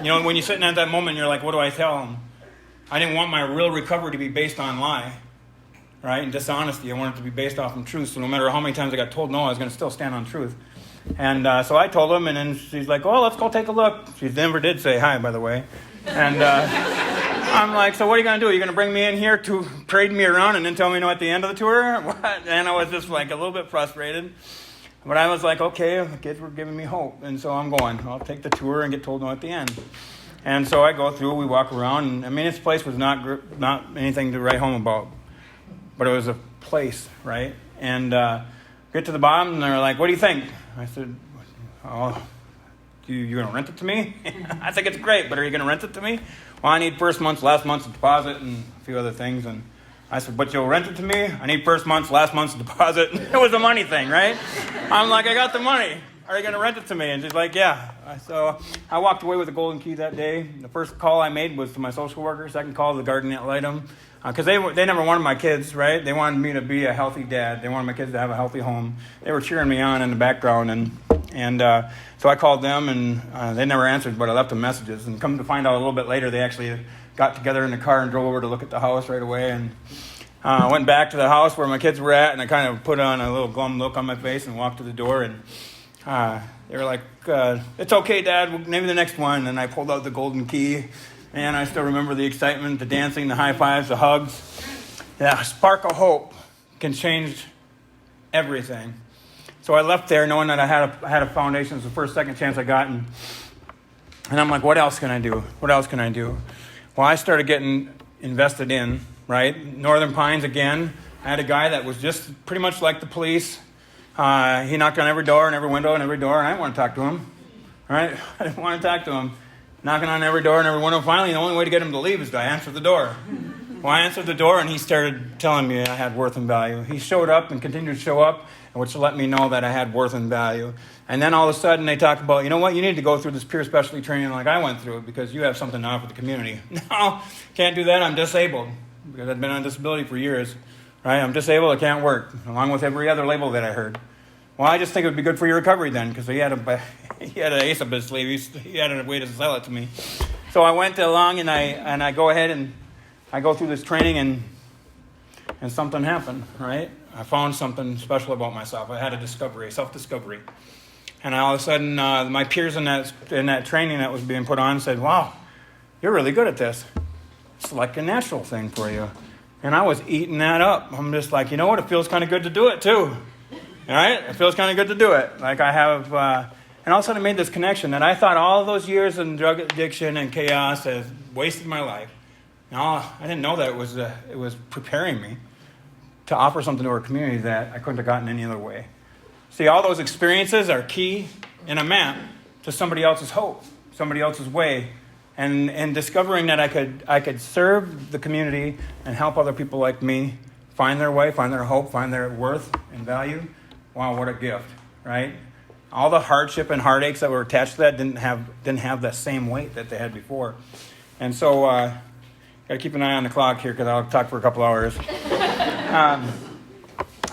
[SPEAKER 1] when you're sitting at that moment, you're like, what do I tell them? I didn't want my real recovery to be based on lie. right? And dishonesty. I wanted it to be based off of truth. So no matter how many times I got told no, I was going to still stand on truth. And so I told him, and then she's like, "Oh, let's go take a look." She never did say hi, by the way. And I'm like, "So what are you going to do? Are you going to bring me in here to parade me around and then tell me no at the end of the tour?" What? And I was just like a little bit frustrated. But I was like, okay, the kids were giving me hope. And so I'm going. I'll take the tour and get told no at the end. And so I go through, we walk around. And, I mean, this place was not anything to write home about. But it was a place, right? And get to the bottom, and they're like, "What do you think?" I said, "Oh, you going to rent it to me?" I think it's great, but are you going to rent it to me? "Well, I need first month's, last month's deposit and a few other things." And I said, "But you'll rent it to me? I need first month's, last month's deposit." It was a money thing, right? I'm like, "I got the money. Are you going to rent it to me?" And she's like, "Yeah." So I walked away with a golden key that day. The first call I made was to my social worker. Second call to the guardian ad litem. Because they never wanted my kids, right? They wanted me to be a healthy dad. They wanted my kids to have a healthy home. They were cheering me on in the background. And so I called them, and they never answered, but I left them messages. And come to find out a little bit later, they actually got together in the car and drove over to look at the house right away. And I went back to the house where my kids were at, and I kind of put on a little glum look on my face and walked to the door. And they were like, "It's okay, Dad. Maybe the next one." And I pulled out the golden key. And I still remember the excitement, the dancing, the high fives, the hugs. Yeah, a spark of hope can change everything. So I left there knowing that I had a foundation. It was the first, second chance I got. And I'm like, what else can I do? What else can I do? Well, I started getting invested in, right? Northern Pines again. I had a guy that was just pretty much like the police. He knocked on every door and every window and every door, and I didn't want to talk to him. Right? I didn't want to talk to him. Knocking on every door and every window. Finally, the only way to get him to leave is to answer the door. Well, I answered the door, and he started telling me I had worth and value. He showed up and continued to show up, which let me know that I had worth and value. And then all of a sudden, they talk about, "You know what, you need to go through this peer specialty training like I went through because you have something to offer the community." No, can't do that. I'm disabled because I've been on disability for years. Right? I'm disabled. I can't work, along with every other label that I heard. Well, I just think it would be good for your recovery then, because he had an ace up his sleeve. He had a way to sell it to me. So I went along, and I go ahead and I go through this training, and something happened, right? I found something special about myself. I had a self-discovery. And all of a sudden, my peers in that training that was being put on said, "Wow, you're really good at this. It's like a natural thing for you." And I was eating that up. I'm just like, you know what? It feels kind of good to do it, too. All right? It feels kind of good to do it. Like I have, and all of a sudden I made this connection that I thought all those years in drug addiction and chaos has wasted my life. Now, I didn't know that it was preparing me to offer something to our community that I couldn't have gotten any other way. See, all those experiences are key in a map to somebody else's hope, somebody else's way, and discovering that I could serve the community and help other people like me find their way, find their hope, find their worth and value. Wow, what a gift, right? All the hardship and heartaches that were attached to that didn't have the same weight that they had before. And so, got to keep an eye on the clock here because I'll talk for a couple hours.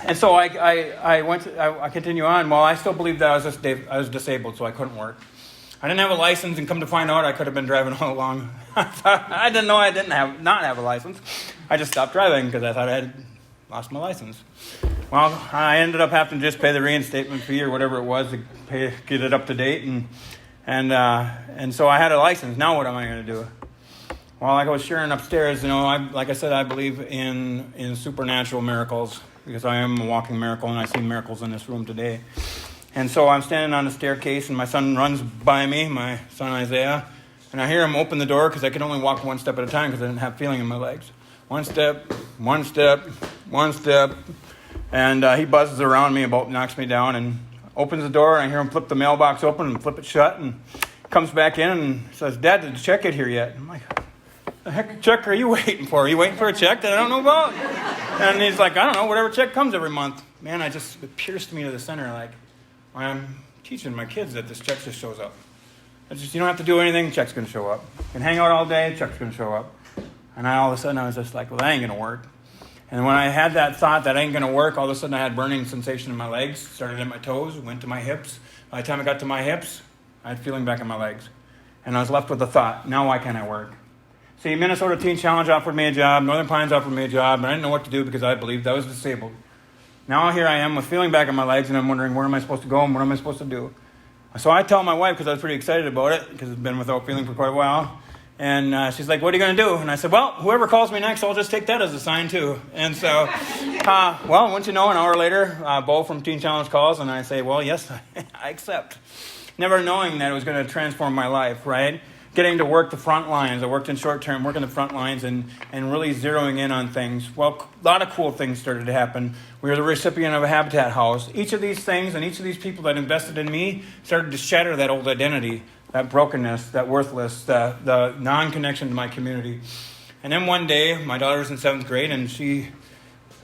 [SPEAKER 1] And so I continue on. Well, I still believe that I was disabled, so I couldn't work. I didn't have a license, and come to find out, I could have been driving all along. I didn't know I didn't not have a license. I just stopped driving because I thought I had lost my license. Well, I ended up having to just pay the reinstatement fee or whatever it was to get it up to date, and so I had a license. Now what am I going to do? Well, like I was sharing upstairs, like I said, I believe in supernatural miracles because I am a walking miracle, and I see miracles in this room today. And so I'm standing on the staircase, and my son runs by me, my son Isaiah, and I hear him open the door because I could only walk one step at a time because I didn't have feeling in my legs. One step, one step, one step. And he buzzes around me, about knocks me down, and opens the door, and I hear him flip the mailbox open and flip it shut, and comes back in and says, "Dad, did the check get here yet?" I'm like, "The heck check are you waiting for? Are you waiting for a check that I don't know about?" And he's like, "I don't know, whatever check comes every month." Man, it pierced me to the center, like, I'm teaching my kids that this check just shows up. You don't have to do anything, check's going to show up. You can hang out all day, check's going to show up. And all of a sudden I was just like, well, that ain't going to work. And when I had that thought that ain't going to work, all of a sudden I had burning sensation in my legs, started at my toes, went to my hips. By the time I got to my hips, I had feeling back in my legs. And I was left with the thought, now why can't I work? See, Minnesota Teen Challenge offered me a job. Northern Pines offered me a job. And I didn't know what to do because I believed I was disabled. Now here I am with feeling back in my legs, and I'm wondering, where am I supposed to go and what am I supposed to do? So I tell my wife, because I was pretty excited about it, because I've been without feeling for quite a while. And she's like, what are you going to do? And I said, well, whoever calls me next, I'll just take that as a sign too. And so, well, once you know, an hour later, Bo from Teen Challenge calls, and I say, well, yes, I accept. Never knowing that it was going to transform my life, right? Getting to work the front lines. I worked in short term, working the front lines and really zeroing in on things. Well, a lot of cool things started to happen. We were the recipient of a Habitat house. Each of these things and each of these people that invested in me started to shatter that old identity, that brokenness, that worthless, the non-connection to my community. And then one day, my daughter's in 7th grade, and she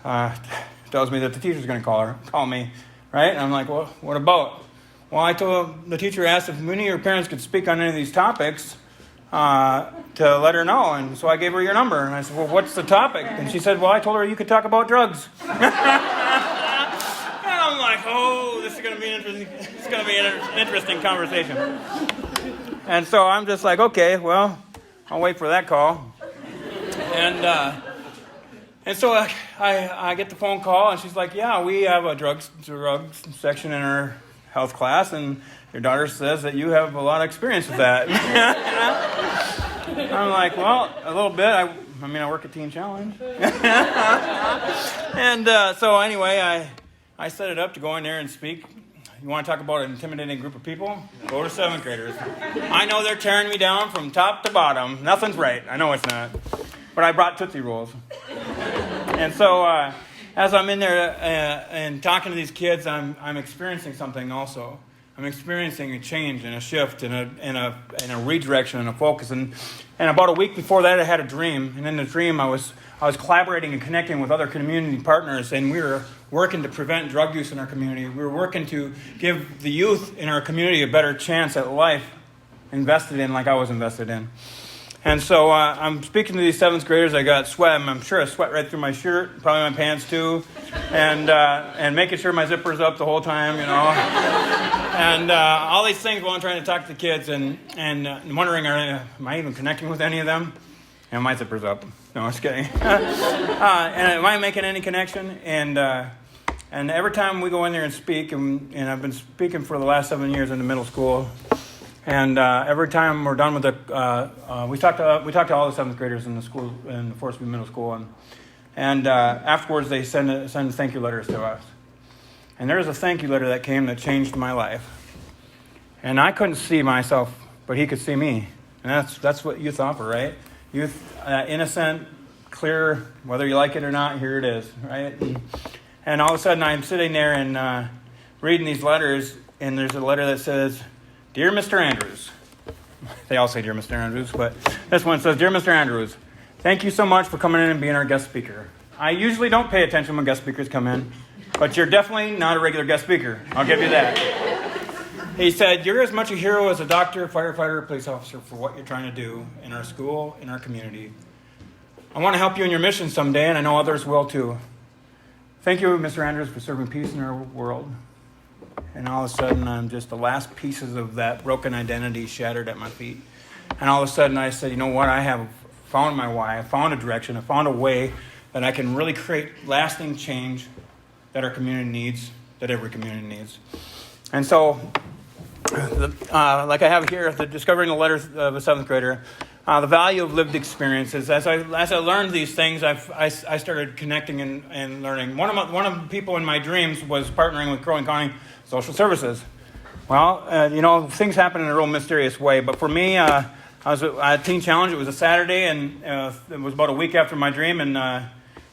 [SPEAKER 1] tells me that the teacher's going to call me, right? And I'm like, well, what about? Well, I told the teacher asked if any of your parents could speak on any of these topics to let her know. And so I gave her your number. And I said, well, what's the topic? And she said, well, I told her you could talk about drugs. And I'm like, oh, this is going to be an interesting conversation. And so I'm just like, okay, well, I'll wait for that call. And so I get the phone call, and she's like, yeah, we have a drugs section in our health class, and your daughter says that you have a lot of experience with that. I'm like, well, a little bit. I work at Teen Challenge. And so anyway, I set it up to go in there and speak. You want to talk about an intimidating group of people? Go to 7th graders. I know they're tearing me down from top to bottom. Nothing's right. I know it's not. But I brought Tootsie Rolls. And so as I'm in there and talking to these kids, I'm experiencing something also. I'm experiencing a change and a shift and a redirection and a focus. And about a week before that, I had a dream. And in the dream, I was collaborating and connecting with other community partners, and we were working to prevent drug use in our community. We were working to give the youth in our community a better chance at life, invested in like I was invested in. And so I'm speaking to these 7th graders. I got sweat. I'm sure I sweat right through my shirt, probably my pants too, and making sure my zipper's up the whole time, you know. And all these things while I'm trying to talk to the kids and wondering, am I even connecting with any of them? And my zipper's up. No, I'm just kidding. And am I making any connection? And every time we go in there and speak, and I've been speaking for the last 7 years in the middle school. And every time we're done with we talk to all the 7th graders in the school in the Forest View Middle School, and afterwards they send thank you letters to us. And there was a thank you letter that came that changed my life. And I couldn't see myself, but he could see me. And that's what youth offer, right? Youth, innocent, clear, whether you like it or not. Here it is, right? And all of a sudden I'm sitting there and reading these letters, and there's a letter that says, Dear Mr. Andrews. They all say Dear Mr. Andrews, but this one says, Dear Mr. Andrews, thank you so much for coming in and being our guest speaker. I usually don't pay attention when guest speakers come in, but you're definitely not a regular guest speaker. I'll give you that. He said, you're as much a hero as a doctor, firefighter, police officer for what you're trying to do in our school, in our community. I want to help you in your mission someday, and I know others will too. Thank you, Mr. Andrews, for serving peace in our world. And all of a sudden, I'm just the last pieces of that broken identity shattered at my feet. And all of a sudden, I said, you know what? I have found my why. I found a direction. I found a way that I can really create lasting change that our community needs, that every community needs. And so, like I have here, discovering the letters of a 7th grader, the value of lived experiences. As I learned these things, I started connecting and learning. One of the people in my dreams was partnering with Crow County Social Services. Well, things happen in a real mysterious way. But for me, I was at Teen Challenge. It was a Saturday, and it was about a week after my dream. And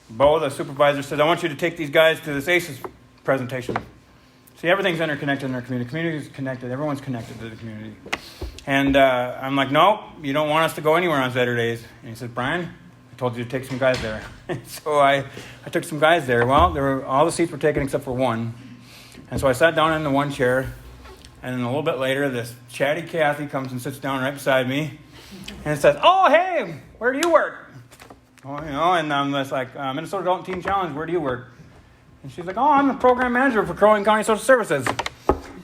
[SPEAKER 1] Bo, the supervisor, said, I want you to take these guys to this ACES presentation. See, everything's interconnected in our community. The community is connected. Everyone's connected to the community. And I'm like, no, you don't want us to go anywhere on Saturdays. And he said, Brian, I told you to take some guys there. So I took some guys there. Well, all the seats were taken except for one. And so I sat down in the one chair. And then a little bit later, this chatty Kathy comes and sits down right beside me. And it says, oh, hey, where do you work? And I'm just like, Minnesota Adult Teen Challenge, where do you work? And she's like, oh, I'm the program manager for Crow County Social Services.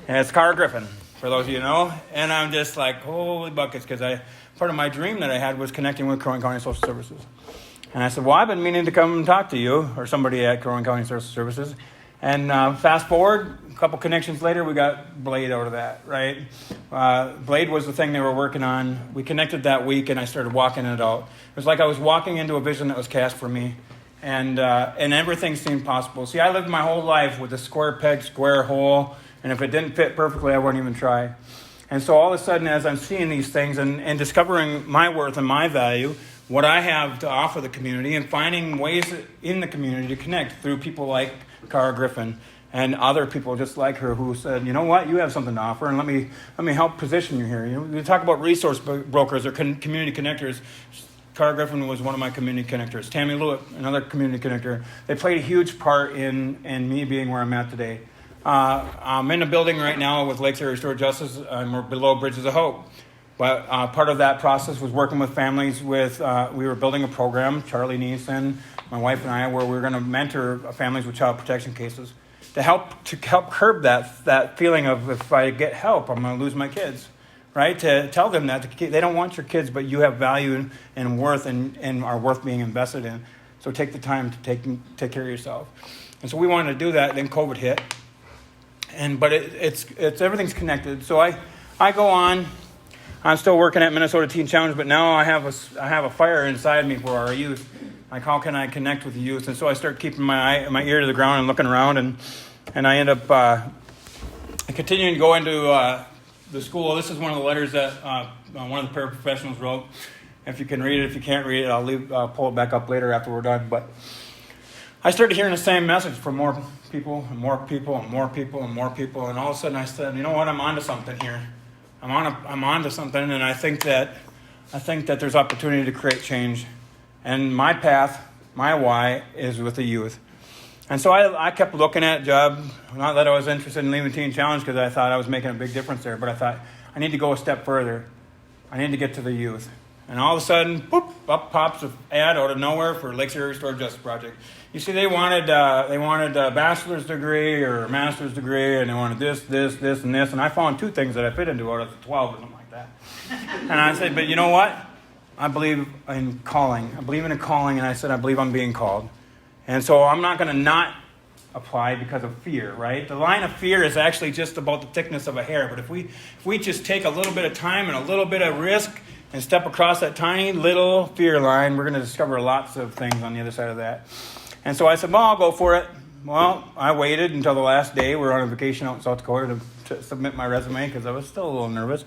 [SPEAKER 1] And it's Cara Griffin, for those of you who know. And I'm just like, holy buckets, because my dream that I had was connecting with Crow Wing County Social Services. And I said, well, I've been meaning to come and talk to you or somebody at Crow Wing County Social Services. And fast forward, a couple connections later, we got Blade out of that, right? Blade was the thing they were working on. We connected that week, and I started walking it out. It was like I was walking into a vision that was cast for me, and everything seemed possible. See, I lived my whole life with a square peg, square hole, and if it didn't fit perfectly, I wouldn't even try. And so all of a sudden, as I'm seeing these things and discovering my worth and my value, what I have to offer the community, and finding ways in the community to connect through people like Cara Griffin and other people just like her who said, you know what, you have something to offer, and let me help position you here. You talk about resource brokers or community connectors. Cara Griffin was one of my community connectors. Tammy Lewitt, another community connector. They played a huge part in me being where I'm at today. I'm in a building right now with Lakes Area Restorative Justice, and we're below Bridges of Hope. But part of that process was working with families we were building a program, Charlie Neeson, my wife and I, where we were going to mentor families with child protection cases to help curb that feeling of if I get help, I'm going to lose my kids, right? To tell them that they don't want your kids, but you have value and worth and are worth being invested in. So take the time to take care of yourself. And so we wanted to do that. Then COVID hit, but it's everything's connected. So I go on. I'm still working at Minnesota Teen Challenge, but now I have a fire inside me for our youth. Like, how can I connect with the youth? And so I start keeping my ear to the ground and looking around, and I end up continuing to go into the school. This is one of the letters that one of the paraprofessionals wrote. If you can read it, if you can't read it, I'll pull it back up later after we're done. But I started hearing the same message from more people and more people and more people and more people, and all of a sudden I said, you know what, I'm onto something here. I'm onto something, and I think that there's opportunity to create change. And my path, my why, is with the youth. And so I kept looking at a job. Not that I was interested in leaving Teen Challenge because I thought I was making a big difference there, but I thought I need to go a step further. I need to get to the youth. And all of a sudden, boop, up pops an ad out of nowhere for Lakes Area Restorative Justice Project. You see, they wanted a bachelor's degree or a master's degree, and they wanted this, and this. And I found 2 things that I fit into out of the 12 or something like that. And I said, but you know what? I believe in calling. I believe in a calling, and I said, I believe I'm being called. And so I'm not going to not apply because of fear, right? The line of fear is actually just about the thickness of a hair. But if we just take a little bit of time and a little bit of risk and step across that tiny little fear line, we're going to discover lots of things on the other side of that. And so I said, well, I'll go for it. Well, I waited until the last day. We were on a vacation out in South Dakota to submit my resume because I was still a little nervous.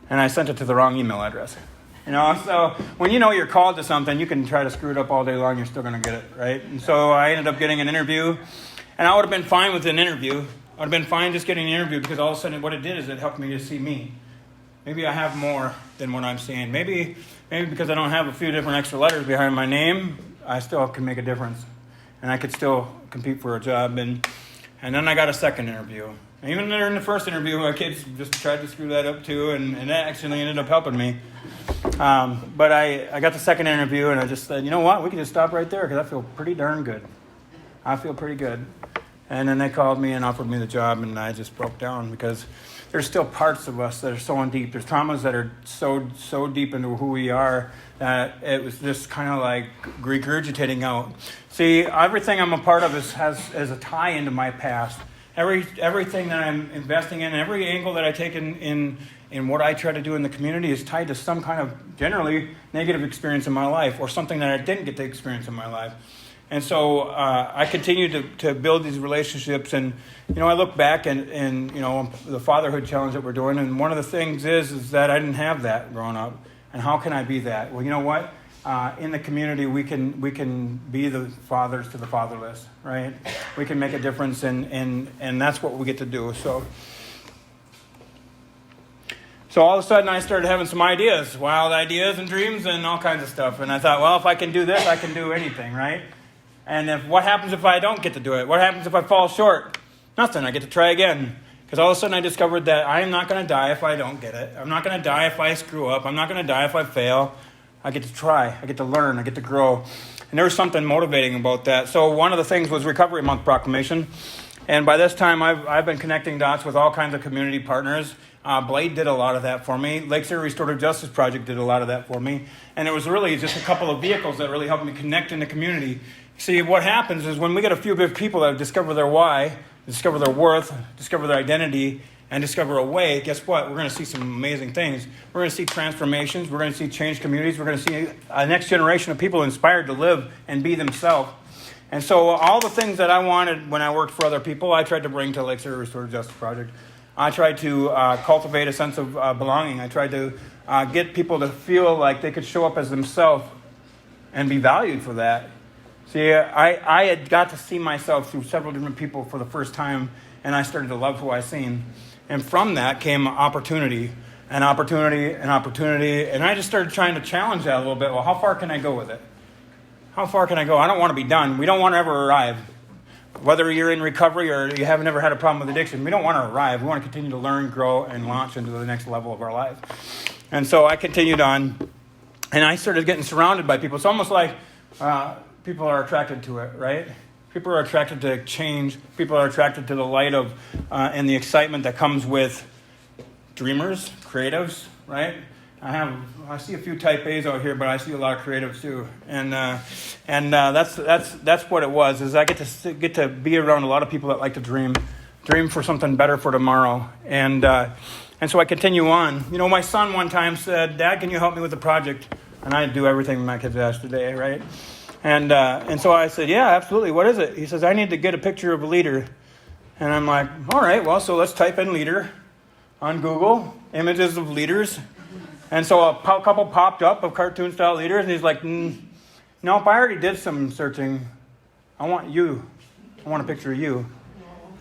[SPEAKER 1] And I sent it to the wrong email address. So when you know you're called to something, you can try to screw it up all day long, you're still going to get it, right? And so I ended up getting an interview, and I would have been fine with an interview. I would have been fine just getting an interview because all of a sudden what it did is it helped me to see me. Maybe I have more than what I'm seeing. Maybe because I don't have a few different extra letters behind my name, I still can make a difference. And I could still compete for a job. And then I got a second interview. And even in the first interview, my kids just tried to screw that up too, and that actually ended up helping me. But I got the second interview, and I just said, you know what, we can just stop right there because I feel pretty darn good. I feel pretty good. And then they called me and offered me the job, and I just broke down because there's still parts of us that are so deep. There's traumas that are so deep into who we are that it was just kind of like regurgitating out. See, everything I'm a part of has a tie into my past. Everything that I'm investing in, every angle that I take in what I try to do in the community is tied to some kind of generally negative experience in my life or something that I didn't get to experience in my life. And so I continue to build these relationships. And, I look back and the fatherhood challenge that we're doing. And one of the things is that I didn't have that growing up. And how can I be that? Well, you know what? In the community, we can be the fathers to the fatherless, right? We can make a difference, and that's what we get to do. So all of a sudden, I started having some ideas, wild ideas and dreams and all kinds of stuff. And I thought, well, if I can do this, I can do anything, right? And what happens if I don't get to do it? What happens if I fall short? Nothing. I get to try again. Because all of a sudden I discovered that I am not going to die if I don't get it. I'm not going to die if I screw up. I'm not going to die if I fail. I get to try. I get to learn. I get to grow. And there was something motivating about that. So one of the things was Recovery Month proclamation. And by this time, I've been connecting dots with all kinds of community partners. Blade did a lot of that for me. Lake City Restorative Justice Project did a lot of that for me. And it was really just a couple of vehicles that really helped me connect in the community. See, what happens is when we get a few big people that discover their why, discover their worth, discover their identity, and discover a way, guess what? We're going to see some amazing things. We're going to see transformations. We're going to see changed communities. We're going to see a next generation of people inspired to live and be themselves. And so all the things that I wanted when I worked for other people, I tried to bring to Lake City Restorative Justice Project. I tried to cultivate a sense of belonging. I tried to get people to feel like they could show up as themselves and be valued for that. See, I had got to see myself through several different people for the first time, and I started to love who I seen. And from that came opportunity, and opportunity, and opportunity. And I just started trying to challenge that a little bit. Well, how far can I go with it? How far can I go? I don't want to be done. We don't want to ever arrive. Whether you're in recovery or you haven't ever had a problem with addiction, we don't want to arrive. We want to continue to learn, grow, and launch into the next level of our lives. And so I continued on, and I started getting surrounded by people. It's almost like people are attracted to it, right? People are attracted to change. People are attracted to the light of and the excitement that comes with dreamers, creatives, right? I see a few type A's out here, but I see a lot of creatives too, and that's what it was. Is I get to be around a lot of people that like to dream for something better for tomorrow, and so I continue on. You know, my son one time said, "Dad, can you help me with the project?" And I do everything my kids ask today, right? And so I said, "Yeah, absolutely. What is it?" He says, "I need to get a picture of a leader," and I'm like, "All right, well, so let's type in leader on Google, images of leaders." And so a couple popped up of cartoon-style leaders, and he's like, "Nope, I already did some searching. I want you. I want a picture of you."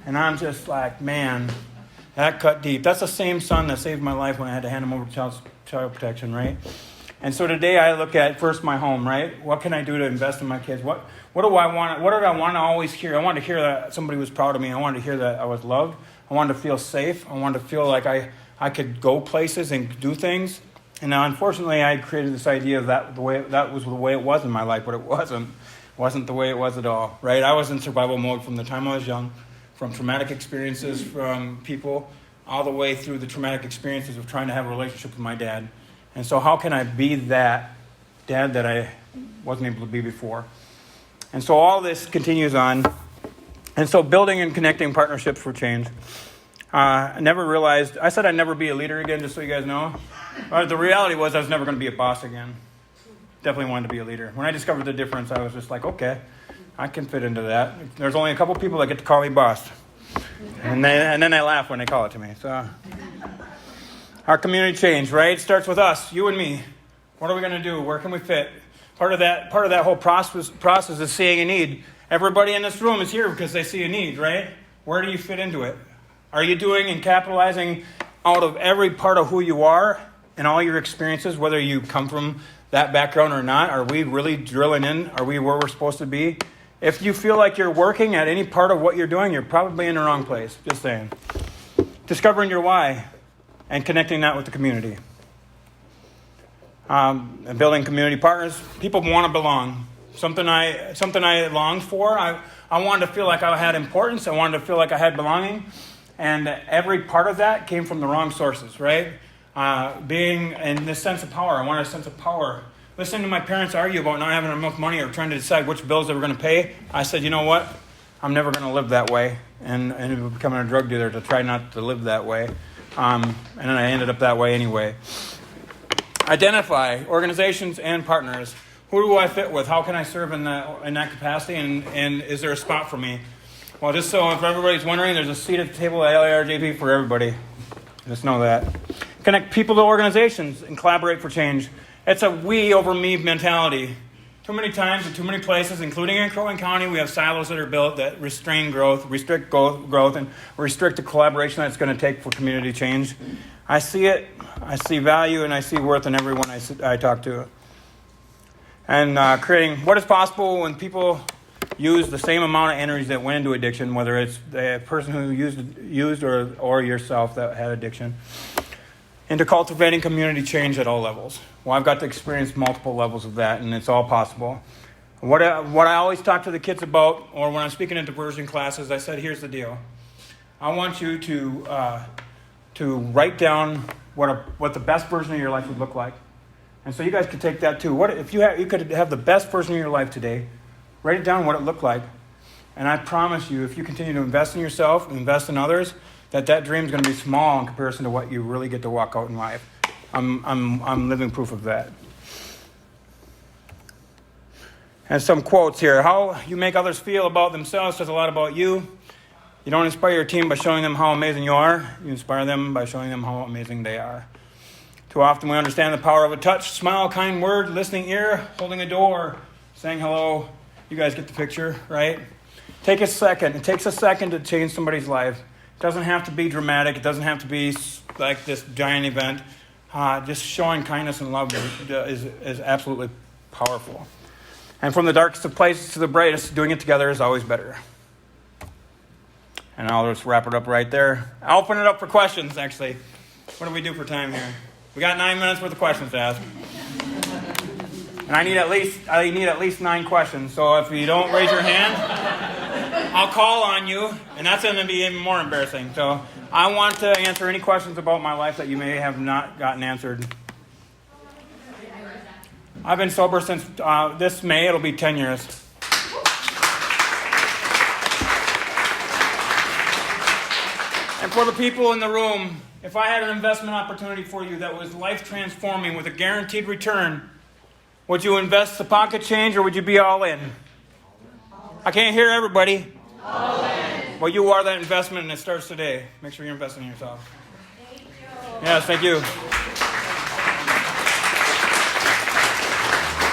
[SPEAKER 1] And I'm just like, man, that cut deep. That's the same son that saved my life when I had to hand him over to child protection, right? And so today I look at first my home, right? What can I do to invest in my kids? What do I want? What did I want to always hear? I wanted to hear that somebody was proud of me. I wanted to hear that I was loved. I wanted to feel safe. I wanted to feel like I could go places and do things. And now, unfortunately, I created this idea of that was the way it was in my life, but it wasn't. It wasn't the way it was at all, right? I was in survival mode from the time I was young, from traumatic experiences from people, all the way through the traumatic experiences of trying to have a relationship with my dad. And so how can I be that dad that I wasn't able to be before? And so all this continues on. And so building and connecting partnerships for change. I never realized, I said I'd never be a leader again, just so you guys know. But the reality was I was never going to be a boss again. Definitely wanted to be a leader. When I discovered the difference, I was just like, okay, I can fit into that. There's only a couple people that get to call me boss. And then they laugh when they call it to me. So our community change, right? It starts with us, you and me. What are we going to do? Where can we fit? Part of that whole process is seeing a need. Everybody in this room is here because they see a need, right? Where do you fit into it? Are you doing and capitalizing out of every part of who you are and all your experiences, whether you come from that background or not? Are we really drilling in? Are we where we're supposed to be? If you feel like you're working at any part of what you're doing, you're probably in the wrong place. Just saying. Discovering your why and connecting that with the community. And building community partners. People want to belong. Something I longed for. I wanted to feel like I had importance. I wanted to feel like I had belonging. And every part of that came from the wrong sources, right? Being in this sense of power. I wanted a sense of power. Listening to my parents argue about not having enough money or trying to decide which bills they were going to pay, I said, you know what? I'm never going to live that way. And becoming a drug dealer to try not to live that way. And then I ended up that way anyway. Identify organizations and partners. Who do I fit with? How can I serve in that capacity? And is there a spot for me? Well, just so if everybody's wondering, there's a seat at the table at LARJP for everybody. Just know that. Connect people to organizations and collaborate for change. It's a we over me mentality. Too many times in too many places, including in Crow Wing County, we have silos that are built that restrain growth, restrict growth, and restrict the collaboration that it's going to take for community change. I see it, I see value, and I see worth in everyone I talk to. And creating what is possible when people use the same amount of energy that went into addiction, whether it's the person who used or yourself that had addiction, into cultivating community change at all levels. Well, I've got to experience multiple levels of that, and it's all possible. What I always talk to the kids about, or when I'm speaking in diversion classes, I said, here's the deal. I want you to to write down what the best version of your life would look like. And so you guys could take that too. What if you could have the best version of your life today? Write it down what it looked like. And I promise you, if you continue to invest in yourself, invest in others, that dream is going to be small in comparison to what you really get to walk out in life. I'm living proof of that. And some quotes here. How you make others feel about themselves says a lot about you. You don't inspire your team by showing them how amazing you are. You inspire them by showing them how amazing they are. Too often we understand the power of a touch, smile, kind word, listening ear, holding a door, saying hello. You guys get the picture, right? Take a second. It takes a second to change somebody's life. It doesn't have to be dramatic. It doesn't have to be like this giant event. Just showing kindness and love is absolutely powerful. And from the darkest of places to the brightest, doing it together is always better. And I'll just wrap it up right there. I'll open it up for questions, actually. What do we do for time here? We got 9 minutes worth of questions to ask. And I need at least 9 questions. So if you don't raise your hand, I'll call on you, and that's going to be even more embarrassing. So I want to answer any questions about my life that you may have not gotten answered. I've been sober since this May. It'll be 10 years. And for the people in the room, if I had an investment opportunity for you that was life-transforming with a guaranteed return, would you invest the pocket change or would you be all in? I can't hear everybody.
[SPEAKER 2] All in.
[SPEAKER 1] Well, you are that investment, and it starts today. Make sure you're investing in yourself. Yes, thank you.